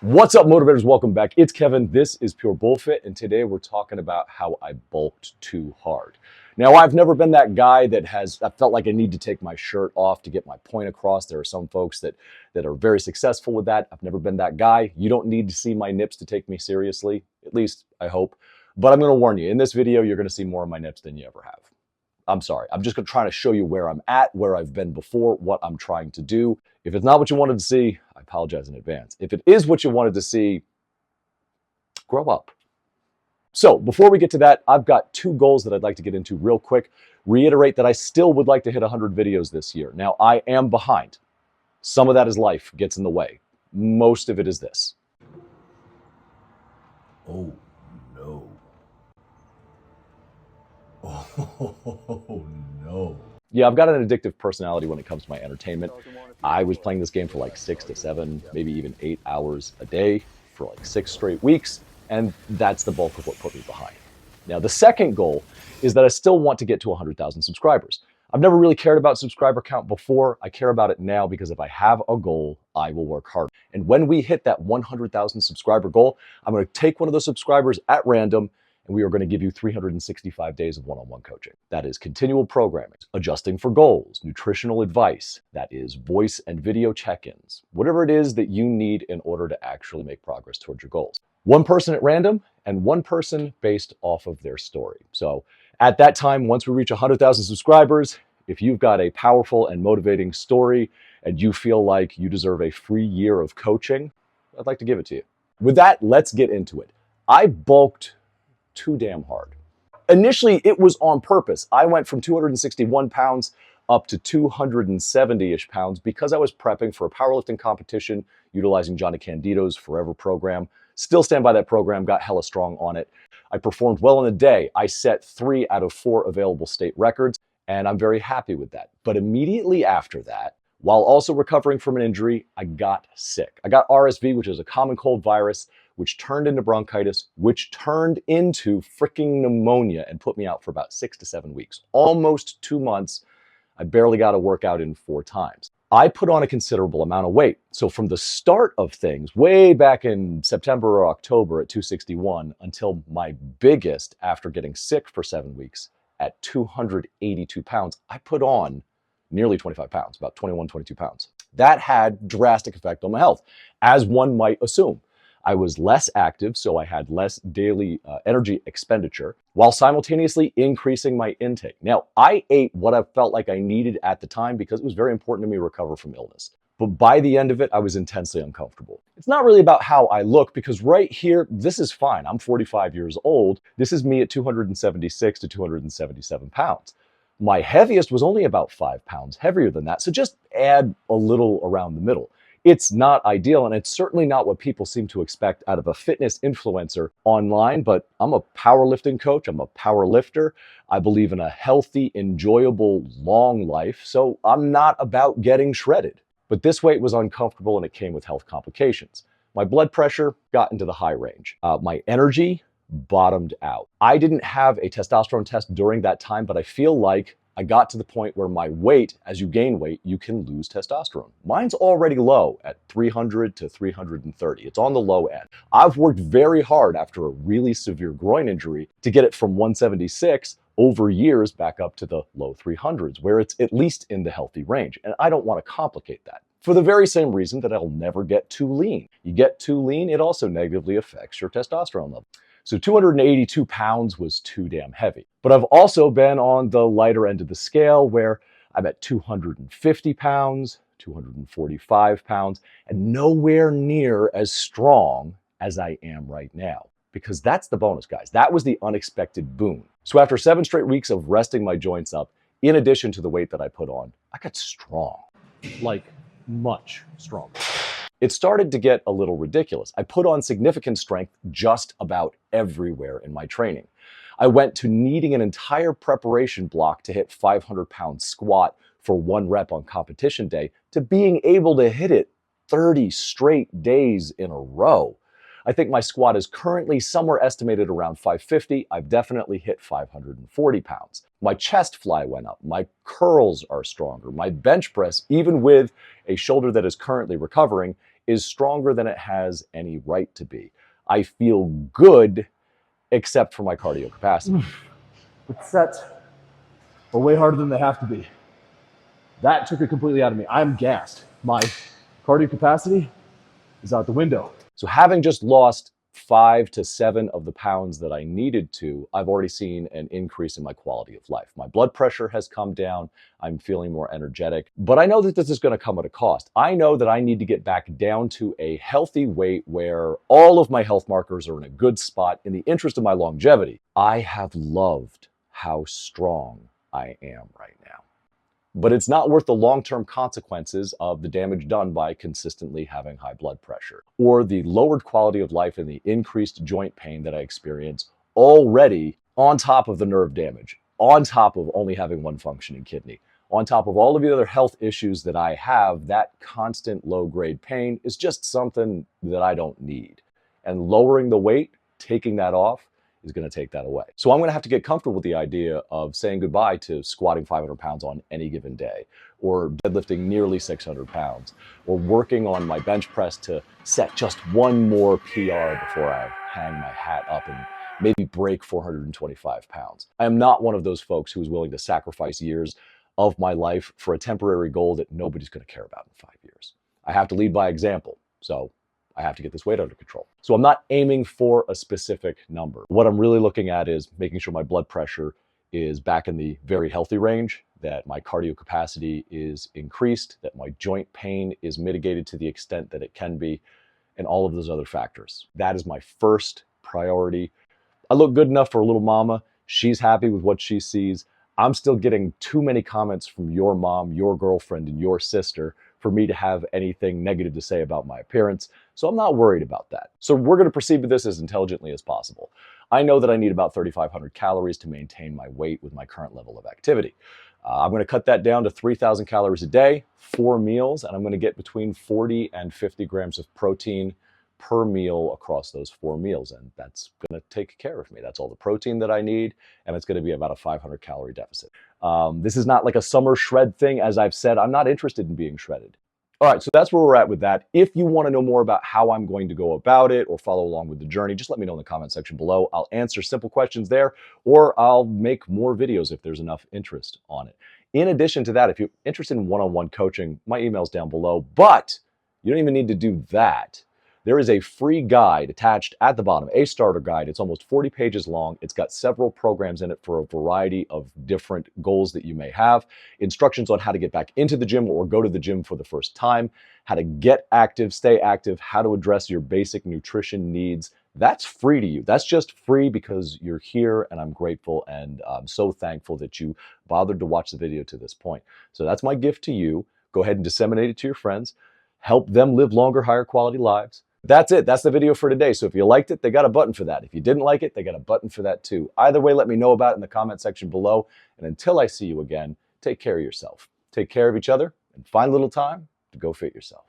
What's up, motivators? Welcome back. It's Kevin. This is Pure Bullfit, and today we're talking about how I bulked too hard. Now, I've never been that guy I felt like I need to take my shirt off to get my point across. There are some folks that are very successful with that. I've never been that guy. You don't need to see my nips to take me seriously, at least I hope. But I'm going to warn you, in this video, you're going to see more of my nips than you ever have. I'm sorry. I'm just trying to show you where I'm at, where I've been before, what I'm trying to do. If it's not what you wanted to see, I apologize in advance. If it is what you wanted to see, grow up. So before we get to that, I've got two goals that I'd like to get into real quick. Reiterate that I still would like to hit 100 videos this year. Now, I am behind. Some of that is life gets in the way. Most of it is this. Oh, no. Oh, no. Yeah, I've got an addictive personality when it comes to my entertainment. I was playing this game for like 6 to 7, maybe even 8 hours a day for like 6 straight weeks, and that's the bulk of what put me behind. Now, the second goal is that I still want to get to 100,000 subscribers. I've never really cared about subscriber count before. I care about it now because if I have a goal, I will work hard. And when we hit that 100,000 subscriber goal, I'm going to take one of those subscribers at random, and we are going to give you 365 days of one-on-one coaching. That is continual programming, adjusting for goals, nutritional advice, that is voice and video check-ins, whatever it is that you need in order to actually make progress towards your goals. One person at random and one person based off of their story. So at that time, once we reach 100,000 subscribers, if you've got a powerful and motivating story and you feel like you deserve a free year of coaching, I'd like to give it to you. With that, let's get into it. I bulked too damn hard. Initially, it was on purpose. I went from 261 pounds up to 270-ish pounds because I was prepping for a powerlifting competition utilizing Johnny Candido's Forever program. Still stand by that program, got hella strong on it. I performed well in a day. I set 3 out of 4 available state records, and I'm very happy with that. But immediately after that, while also recovering from an injury, I got sick. I got RSV, which is a common cold virus, which turned into bronchitis, which turned into freaking pneumonia and put me out for about 6 to 7 weeks. Almost 2 months. I barely got a workout in 4 times. I put on a considerable amount of weight. So from the start of things, way back in September or October at 261, until my biggest after getting sick for 7 weeks at 282 pounds, I put on nearly 25 pounds, about 21, 22 pounds. That had drastic effect on my health, as one might assume. I was less active, so I had less daily energy expenditure, while simultaneously increasing my intake. Now, I ate what I felt like I needed at the time because it was very important to me to recover from illness. But by the end of it, I was intensely uncomfortable. It's not really about how I look, because right here, this is fine. I'm 45 years old. This is me at 276 to 277 pounds. My heaviest was only about 5 pounds heavier than that, so just add a little around the middle. It's not ideal, and it's certainly not what people seem to expect out of a fitness influencer online, but I'm a powerlifting coach. I'm a power lifter. I believe in a healthy, enjoyable, long life, so I'm not about getting shredded. But this weight was uncomfortable, and it came with health complications. My blood pressure got into the high range. My energy bottomed out. I didn't have a testosterone test during that time, but I feel like I got to the point where my weight, as you gain weight, you can lose testosterone. Mine's already low at 300 to 330. It's on the low end. I've worked very hard after a really severe groin injury to get it from 176 over years back up to the low 300s, where it's at least in the healthy range. And I don't want to complicate that, for the very same reason that I'll never get too lean. You get too lean, it also negatively affects your testosterone level. So 282 pounds was too damn heavy. But I've also been on the lighter end of the scale where I'm at 250 pounds, 245 pounds, and nowhere near as strong as I am right now. Because that's the bonus, guys. That was the unexpected boon. So after 7 straight weeks of resting my joints up, in addition to the weight that I put on, I got strong. Like, much stronger. It started to get a little ridiculous. I put on significant strength just about everywhere in my training. I went to needing an entire preparation block to hit 500-pound squat for 1 rep on competition day to being able to hit it 30 straight days in a row. I think my squat is currently somewhere estimated around 550. I've definitely hit 540 pounds. My chest fly went up. My curls are stronger. My bench press, even with a shoulder that is currently recovering, is stronger than it has any right to be. I feel good, except for my cardio capacity. The sets are way harder than they have to be. That took it completely out of me. I'm gassed. My cardio capacity is out the window. So having just lost 5 to 7 of the pounds that I needed to, I've already seen an increase in my quality of life. My blood pressure has come down. I'm feeling more energetic. But I know that this is going to come at a cost. I know that I need to get back down to a healthy weight where all of my health markers are in a good spot in the interest of my longevity. I have loved how strong I am right now. But it's not worth the long-term consequences of the damage done by consistently having high blood pressure, or the lowered quality of life and the increased joint pain that I experience already, on top of the nerve damage, on top of only having one functioning kidney, on top of all of the other health issues that I have. That constant low-grade pain is just something that I don't need. And lowering the weight, taking that off, is going to take that away. So I'm going to have to get comfortable with the idea of saying goodbye to squatting 500 pounds on any given day, or deadlifting nearly 600 pounds, or working on my bench press to set just one more PR before I hang my hat up and maybe break 425 pounds. I am not one of those folks who is willing to sacrifice years of my life for a temporary goal that nobody's going to care about in 5 years. I have to lead by example. So I have to get this weight under control. So I'm not aiming for a specific number. What I'm really looking at is making sure my blood pressure is back in the very healthy range, that my cardio capacity is increased, that my joint pain is mitigated to the extent that it can be, and all of those other factors. That is my first priority. I look good enough for a little mama. She's happy with what she sees. I'm still getting too many comments from your mom, your girlfriend, and your sister for me to have anything negative to say about my appearance. So I'm not worried about that. So we're going to proceed with this as intelligently as possible. I know that I need about 3,500 calories to maintain my weight with my current level of activity. I'm going to cut that down to 3,000 calories a day, 4 meals, and I'm going to get between 40 and 50 grams of protein per meal across those 4 meals. And that's going to take care of me. That's all the protein that I need, and it's going to be about a 500 calorie deficit. This is not like a summer shred thing. As I've said, I'm not interested in being shredded. All right, so that's where we're at with that. If you want to know more about how I'm going to go about it or follow along with the journey, just let me know in the comment section below. I'll answer simple questions there, or I'll make more videos if there's enough interest on it. In addition to that, if you're interested in one-on-one coaching, my email's down below, but you don't even need to do that. There is a free guide attached at the bottom, a starter guide. It's almost 40 pages long. It's got several programs in it for a variety of different goals that you may have. Instructions on how to get back into the gym or go to the gym for the first time, how to get active, stay active, how to address your basic nutrition needs. That's free to you. That's just free because you're here, and I'm grateful, and I'm so thankful that you bothered to watch the video to this point. So that's my gift to you. Go ahead and disseminate it to your friends. Help them live longer, higher quality lives. That's it. That's the video for today. So if you liked it, they got a button for that. If you didn't like it, they got a button for that too. Either way, let me know about it in the comment section below. And until I see you again, take care of yourself. Take care of each other and find a little time to go fit yourself.